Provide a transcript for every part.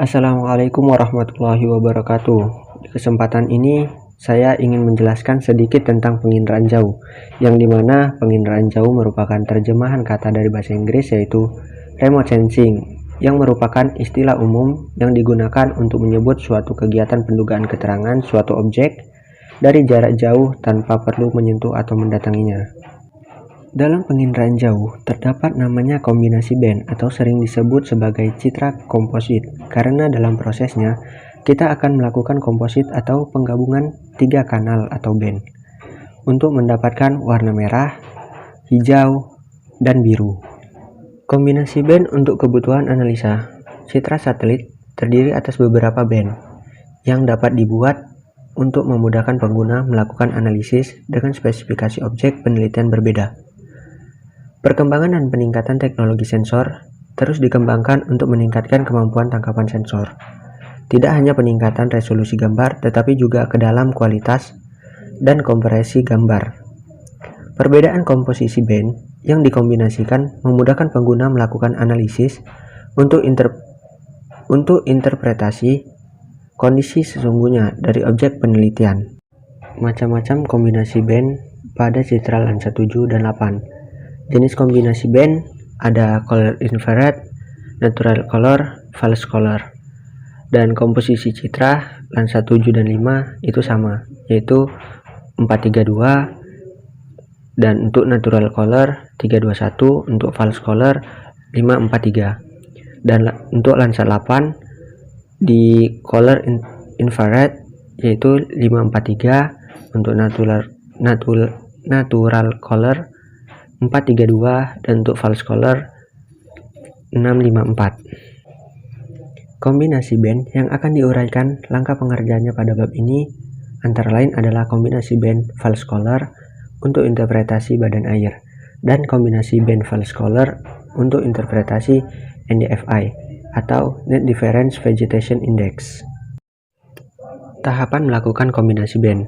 Assalamualaikum warahmatullahi wabarakatuh. Di kesempatan ini saya ingin menjelaskan sedikit tentang penginderaan jauh, yang dimana penginderaan jauh merupakan terjemahan kata dari bahasa Inggris yaitu remote sensing, yang merupakan istilah umum yang digunakan untuk menyebut suatu kegiatan pendugaan keterangan suatu objek dari jarak jauh tanpa perlu menyentuh atau mendatanginya. Dalam penginderaan jauh, terdapat namanya kombinasi band atau sering disebut sebagai citra komposit, karena dalam prosesnya kita akan melakukan komposit atau penggabungan 3 kanal atau band untuk mendapatkan warna merah, hijau, dan biru. Kombinasi band untuk kebutuhan analisa citra satelit terdiri atas beberapa band yang dapat dibuat untuk memudahkan pengguna melakukan analisis dengan spesifikasi objek penelitian berbeda. Perkembangan dan peningkatan teknologi sensor terus dikembangkan untuk meningkatkan kemampuan tangkapan sensor. Tidak hanya peningkatan resolusi gambar, tetapi juga ke dalam kualitas dan kompresi gambar. Perbedaan komposisi band yang dikombinasikan memudahkan pengguna melakukan analisis untuk interpretasi kondisi sesungguhnya dari objek penelitian. Macam-macam kombinasi band pada citra lensa 7 dan 8. Jenis kombinasi band ada color infrared, natural color, false color. Dan komposisi citra lensa 7 dan 5 itu sama, yaitu 432, dan untuk natural color 321, untuk false color 543. Dan untuk lensa 8 di color infrared yaitu 543, untuk natural color 432, dan untuk false color 654. Kombinasi band yang akan diuraikan langkah pengerjaannya pada bab ini antara lain adalah kombinasi band false color untuk interpretasi badan air dan kombinasi band false color untuk interpretasi NDVI atau Net Difference Vegetation Index. Tahapan melakukan kombinasi band.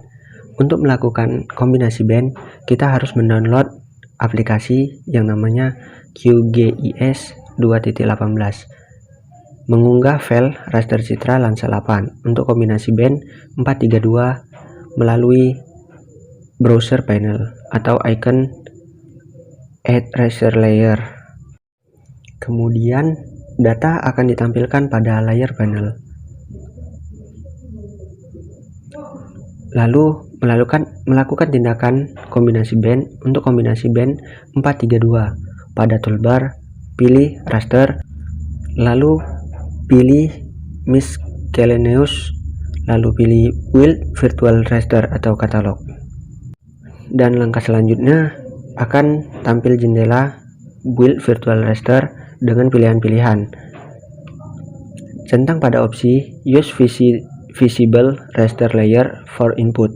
Untuk melakukan kombinasi band, kita harus mendownload aplikasi yang namanya QGIS 2.18, mengunggah file raster citra lensa 8 untuk kombinasi band 432 melalui browser panel atau icon Add Raster Layer. Kemudian data akan ditampilkan pada layer panel. Lalu melakukan tindakan kombinasi band. Untuk kombinasi band 432 pada toolbar pilih raster, lalu pilih miscellaneous, lalu pilih build virtual raster atau katalog, dan langkah selanjutnya akan tampil jendela build virtual raster dengan pilihan-pilihan. Centang pada opsi use visible raster layer for input,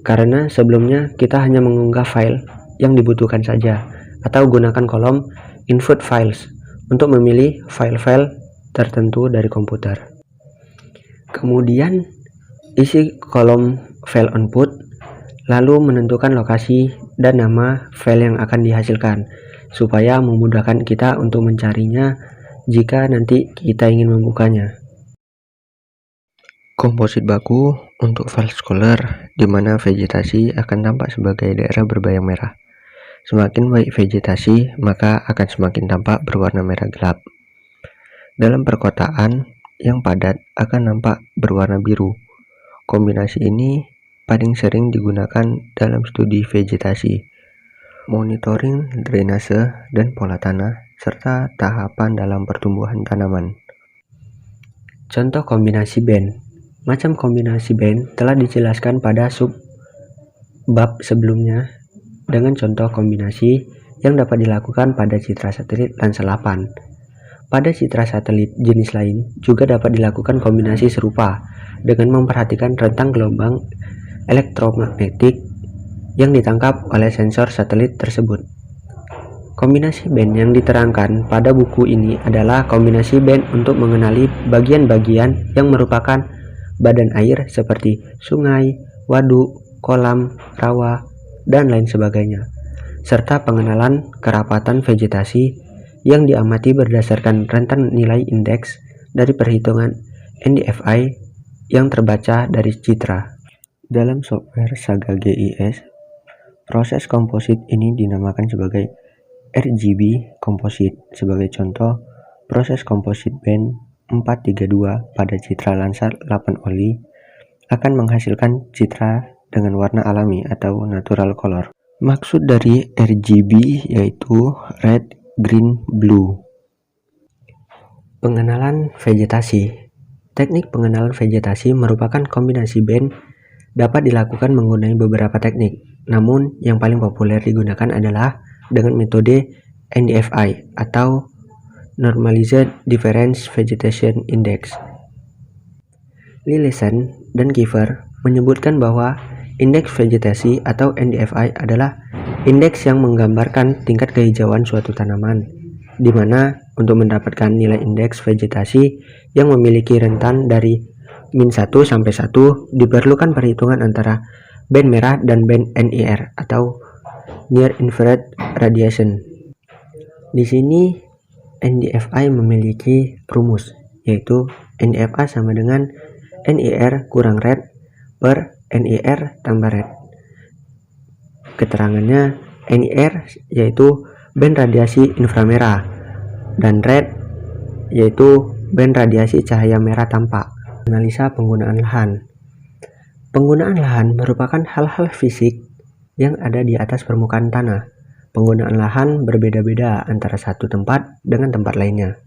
karena sebelumnya kita hanya mengunggah file yang dibutuhkan saja, atau gunakan kolom input files untuk memilih file-file tertentu dari komputer. Kemudian isi kolom file input, lalu menentukan lokasi dan nama file yang akan dihasilkan supaya memudahkan kita untuk mencarinya jika nanti kita ingin membukanya. Komposit baku untuk false color, di mana vegetasi akan tampak sebagai daerah berbayang merah. Semakin baik vegetasi, maka akan semakin tampak berwarna merah gelap. Dalam perkotaan yang padat akan nampak berwarna biru. Kombinasi ini paling sering digunakan dalam studi vegetasi, monitoring drainase dan pola tanah, serta tahapan dalam pertumbuhan tanaman. Contoh kombinasi band. Macam kombinasi band telah dijelaskan pada sub-bab sebelumnya dengan contoh kombinasi yang dapat dilakukan pada citra satelit lensa 8. Pada citra satelit jenis lain juga dapat dilakukan kombinasi serupa dengan memperhatikan rentang gelombang elektromagnetik yang ditangkap oleh sensor satelit tersebut. Kombinasi band yang diterangkan pada buku ini adalah kombinasi band untuk mengenali bagian-bagian yang merupakan badan air seperti sungai, waduk, kolam, rawa, dan lain sebagainya, serta pengenalan kerapatan vegetasi yang diamati berdasarkan rentan nilai indeks dari perhitungan NDFI yang terbaca dari citra. Dalam software Saga GIS, proses komposit ini dinamakan sebagai RGB komposit. Sebagai contoh, proses komposit band 432 pada citra Landsat 8 oli akan menghasilkan citra dengan warna alami atau natural color. Maksud dari RGB yaitu red, green, blue. Pengenalan vegetasi. Teknik pengenalan vegetasi merupakan kombinasi band dapat dilakukan menggunakan beberapa teknik. Namun yang paling populer digunakan adalah dengan metode NDFI atau Normalized Difference Vegetation Index. Lillesen dan Kiefer menyebutkan bahwa indeks vegetasi atau NDFI adalah indeks yang menggambarkan tingkat kehijauan suatu tanaman, di mana untuk mendapatkan nilai indeks vegetasi yang memiliki rentan dari -1 sampai 1 diperlukan perhitungan antara band merah dan band NIR atau Near Infrared Radiation. Di sini NDFI memiliki rumus, yaitu NDFI sama dengan NIR kurang red per NIR tambah red. Keterangannya, NIR yaitu band radiasi inframerah dan red yaitu band radiasi cahaya merah tampak. Analisa penggunaan lahan. Penggunaan lahan merupakan hal-hal fisik yang ada di atas permukaan tanah. Penggunaan lahan berbeda-beda antara satu tempat dengan tempat lainnya,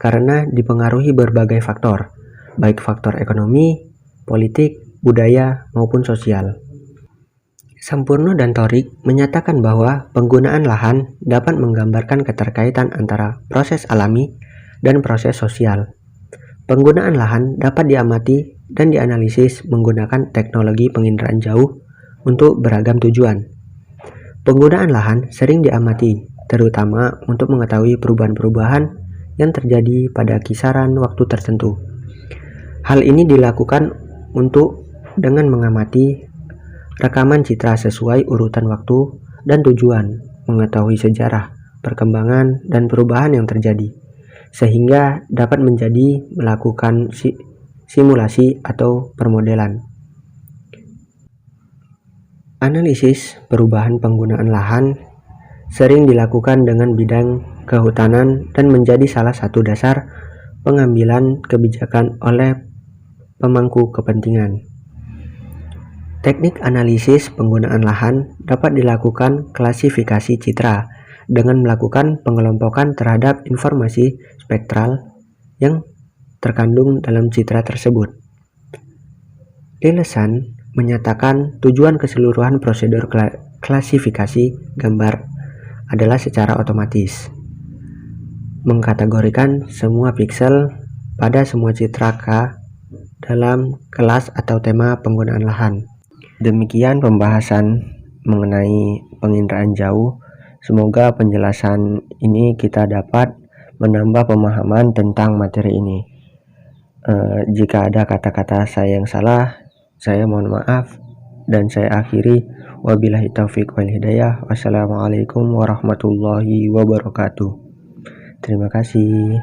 karena dipengaruhi berbagai faktor, baik faktor ekonomi, politik, budaya, maupun sosial. Sampurno dan Torik menyatakan bahwa penggunaan lahan dapat menggambarkan keterkaitan antara proses alami dan proses sosial. Penggunaan lahan dapat diamati dan dianalisis menggunakan teknologi penginderaan jauh untuk beragam tujuan. Penggunaan lahan sering diamati, terutama untuk mengetahui perubahan-perubahan yang terjadi pada kisaran waktu tertentu. Hal ini dilakukan dengan mengamati rekaman citra sesuai urutan waktu dan tujuan, mengetahui sejarah, perkembangan, dan perubahan yang terjadi, sehingga dapat menjadi melakukan simulasi atau permodelan. Analisis perubahan penggunaan lahan sering dilakukan dengan bidang kehutanan dan menjadi salah satu dasar pengambilan kebijakan oleh pemangku kepentingan. Teknik analisis penggunaan lahan dapat dilakukan klasifikasi citra dengan melakukan pengelompokan terhadap informasi spektral yang terkandung dalam citra tersebut. Lillesen menyatakan tujuan keseluruhan prosedur klasifikasi gambar adalah secara otomatis mengkategorikan semua piksel pada semua citra K dalam kelas atau tema penggunaan lahan. Demikian pembahasan mengenai penginderaan jauh. Semoga penjelasan ini kita dapat menambah pemahaman tentang materi ini. Jika ada kata-kata saya yang salah, saya mohon maaf dan saya akhiri. Wabillahi taufiq wal hidayah. Wassalamualaikum warahmatullahi wabarakatuh. Terima kasih.